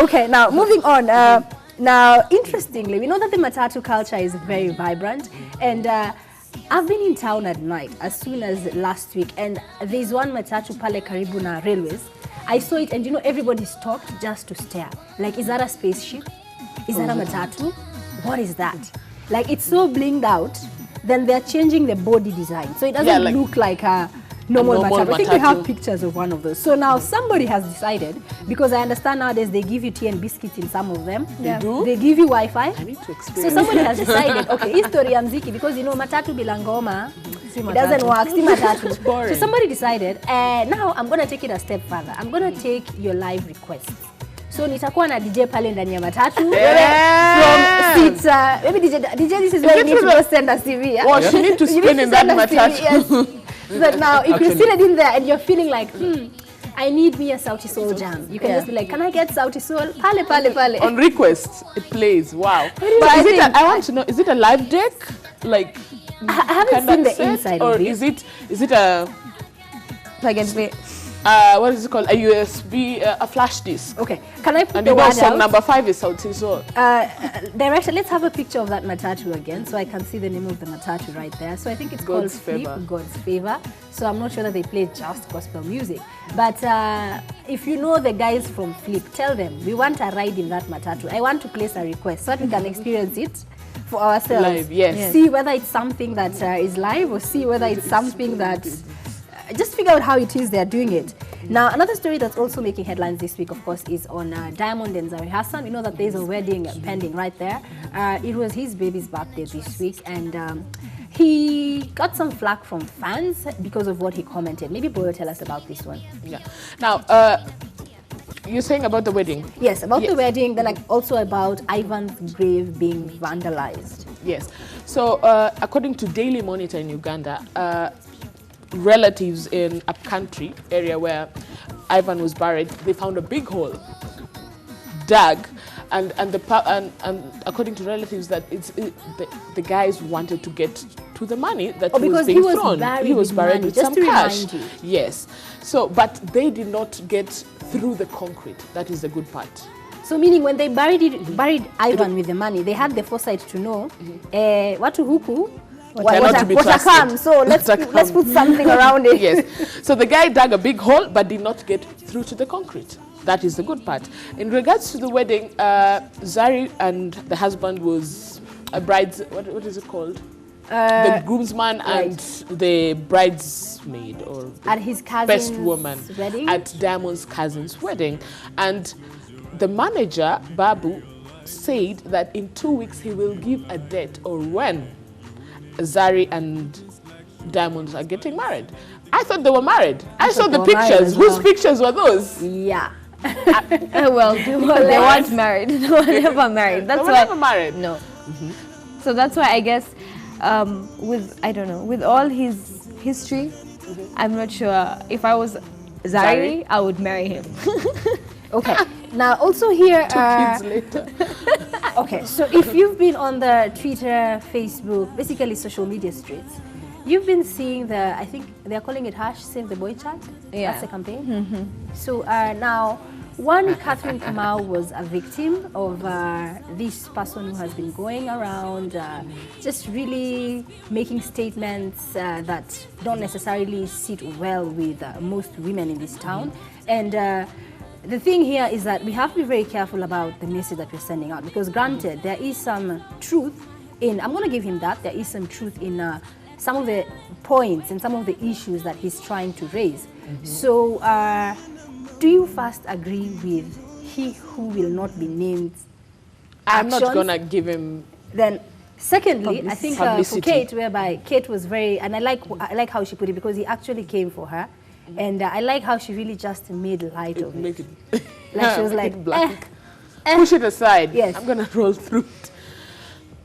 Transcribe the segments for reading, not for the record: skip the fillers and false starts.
Okay, now moving on. Now, interestingly, we know that the Matatu culture is very vibrant, and I've been in town at night as soon as last week, and there's one Matatu pale karibu na railways. I saw it, and you know, everybody stopped just to stare. Like, is that a spaceship? Is that a Matatu? What is that? Like, it's so blinged out. Then they're changing the body design, so it doesn't look like a normal Matatu. I think we have pictures of one of those. So now somebody has decided, because I understand nowadays they give you tea and biscuits in some of them. Yeah. They do? They give you Wi-Fi. I need to experience. So somebody has decided, okay, history ya mziki, because you know Matatu bilangoma, it doesn't work, si Matatu. It's boring. So somebody decided, now I'm going to take it a step further. I'm going to take your live requests. So nitakuwa na DJ pale ndani ya Matatu. From seats, maybe DJ, this is where you need to go send a CV. Well, she need to spin in that Matatu. Yes. So now, if you're seated in there and you're feeling like, I need me a Sauti Soul jam, you can just be like, can I get Sauti Soul? Pale, pale, pale. On request, it plays. Wow. But is it I want to know, is it a live deck? Like, I haven't seen the inside or of it. Is it a plug and play? What is it called? A USB, a flash disk. Okay, can I put and the word song out? number 5 is Sauti Soul. Director, let's have a picture of that Matatu again, so I can see the name of the Matatu right there. So I think it's God's called Flip, Favor. God's Favor. So I'm not sure that they play just gospel music. But if you know the guys from Flip, tell them, we want a ride in that Matatu. I want to place a request so that we can experience it for ourselves. Live, yes. See whether it's something that is live, or see whether it's something that... just figure out how it is they're doing it. Now, another story that's also making headlines this week, of course, is on Diamond and Zari Hassan. We know that there's a wedding pending right there. It was his baby's birthday this week, and he got some flack from fans because of what he commented. Maybe Boyo, tell us about this one. Yeah. Now, you're saying about the wedding? Yes, about the wedding, then also about Ivan's grave being vandalized. Yes. So, according to Daily Monitor in Uganda, relatives in a country area where Ivan was buried, they found a big hole dug, and according to relatives, that the guys wanted to get to the money that was being thrown. He was buried with some cash. Yes. So, but they did not get through the concrete. That is the good part. So meaning when they buried Ivan with the money, they had the foresight to know watu huku what come, so let's put something around it. Yes. So the guy dug a big hole but did not get through to the concrete. That is the good part. In regards to the wedding, Zari and the husband was a bride's, what is it called? The groomsman and the bridesmaid, or at his cousin's best woman wedding? At Diamond's cousin's wedding. And the manager, Babu, said that in 2 weeks he will give a date or when Zari and Diamond are getting married. I thought they were married. I saw the pictures. Whose pictures were those? Yeah. Well, they weren't married. They were never married. They were never married. No. So that's why I guess with all his history, I'm not sure if I was Zari, I would marry him. Okay. Now also here 2 kids later. Okay, so if you've been on the Twitter, Facebook, basically social media streets, you've been seeing I think they're calling it #Save the Boy Child. Yeah. That's the campaign. So now, one Catherine Kamau was a victim of this person who has been going around just really making statements that don't necessarily sit well with most women in this town. And the thing here is that we have to be very careful about the message that we're sending out, because granted, there is some truth in, I'm going to give him that, there is some truth in some of the points and some of the issues that he's trying to raise. So do you first agree with he who will not be named actions? I'm not going to give him... Then secondly, I think for Kate, whereby Kate was very, and I like how she put it, because he actually came for her. And I like how she really just made light of it. Like she was like, push it aside. Yes. I'm going to roll through it.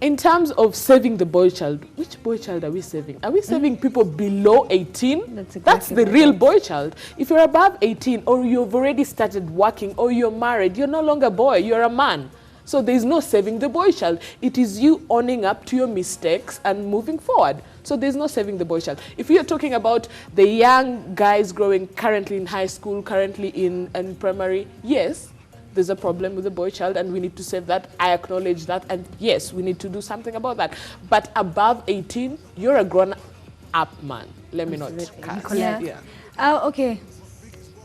In terms of saving the boy child, which boy child are we saving? Are we saving people below 18? That's the real boy child. If you're above 18, or you've already started working, or you're married, you're no longer a boy, you're a man. So there's no saving the boy child. It is you owning up to your mistakes and moving forward. So there's no saving the boy child. If you're talking about the young guys growing currently in high school, currently in primary, yes, there's a problem with the boy child and we need to save that. I acknowledge that, and yes, we need to do something about that. But above 18, you're a grown-up man. Let me not curse. Yeah. Okay.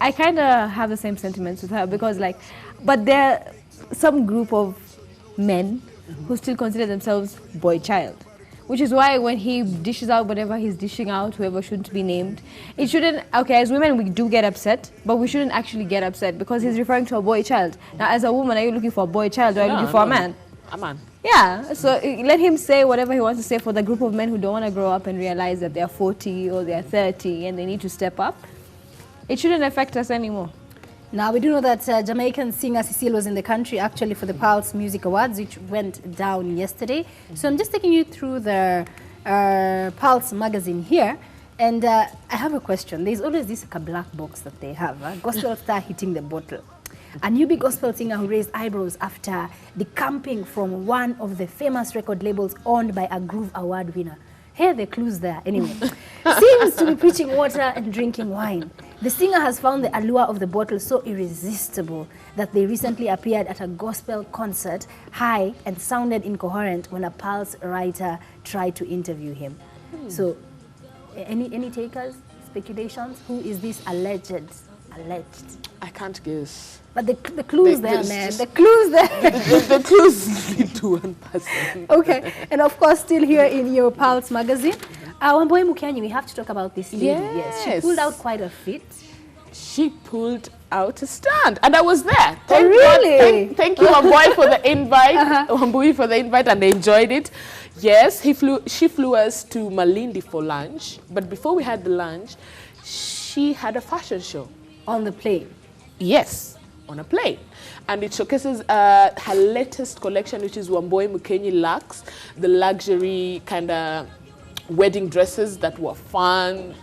I kind of have the same sentiments with her because, like, but there are some group of men who still consider themselves boy child, which is why when he dishes out whatever he's dishing out, whoever shouldn't be named, it shouldn't. Okay, as women we do get upset, but we shouldn't actually get upset because he's referring to a boy child. Now, as a woman, are you looking for a boy child or are you looking for a man? A man. Yeah, so let him say whatever he wants to say for the group of men who don't want to grow up and realize that they're 40 or they're 30 and they need to step up. It shouldn't affect us anymore. Now, we do know that Jamaican singer Cecile was in the country actually for the Pulse Music Awards, which went down yesterday. So I'm just taking you through the Pulse magazine here. And I have a question. There's always this black box that they have, gospel star hitting the bottle. A newbie gospel singer who raised eyebrows after decamping from one of the famous record labels owned by a Groove Award winner. Here are the clues there. Anyway, seems to be preaching water and drinking wine. The singer has found the allure of the bottle so irresistible that they recently appeared at a gospel concert, high and sounded incoherent when a Pulse writer tried to interview him. So, any takers, speculations? Who is this alleged? I can't guess. But the clues there, man. The clues there. The clues lead to one person. Okay, and of course, still here in your Pulse magazine, Wambui Mukianyi, we have to talk about this lady. Yes, she pulled out quite a feat. She pulled out a stand, and I was there. Really? Thank you, Wambui, for the invite. Wambui for the invite, and I enjoyed it. Yes, she flew us to Malindi for lunch, but before we had the lunch, she had a fashion show. On the plane? Yes, on a plane. And it showcases her latest collection, which is Wambui Mukianyi Luxe, the luxury kind of wedding dresses that were fun,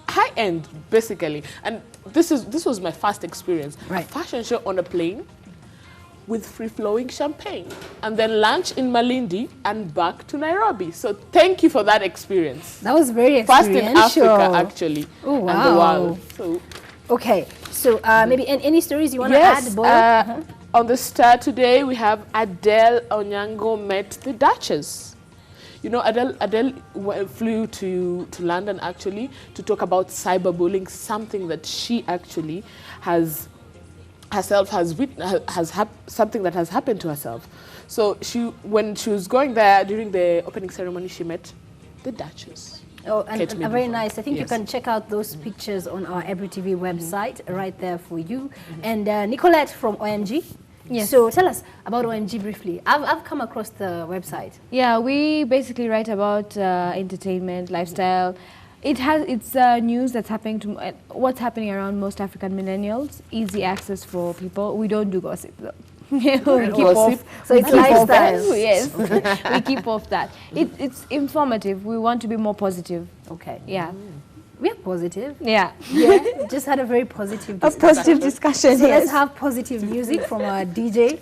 high-end, basically. And this was my first experience. Right. A fashion show on a plane with free-flowing champagne. And then lunch in Malindi and back to Nairobi. So thank you for that experience. That was very experiential. First in Africa, actually. Oh, wow. And the world. So, okay, so maybe any stories you want to yes, add, Boy? On the Star today, we have Adele Onyango met the Duchess. You know, Adele flew to London, actually, to talk about cyberbullying, something that she actually something that has happened to herself. So when she was going there, during the opening ceremony, she met the Duchess. Oh, and very nice. I think you can check out those pictures on our Every TV website, right there for you. And Nicolette from OMG. Yes. So tell us about OMG briefly. I've come across the website. Yeah, we basically write about entertainment, lifestyle. It's news that's happening to what's happening around most African millennials. Easy access for people. We don't do gossip though. We keep off. So it's lifestyle. Yes, we keep off that. It's informative. We want to be more positive. Okay. Yeah. We are positive. Yeah. Yeah. Just had a very positive discussion. A positive discussion. So yes. let's have positive music from our DJ.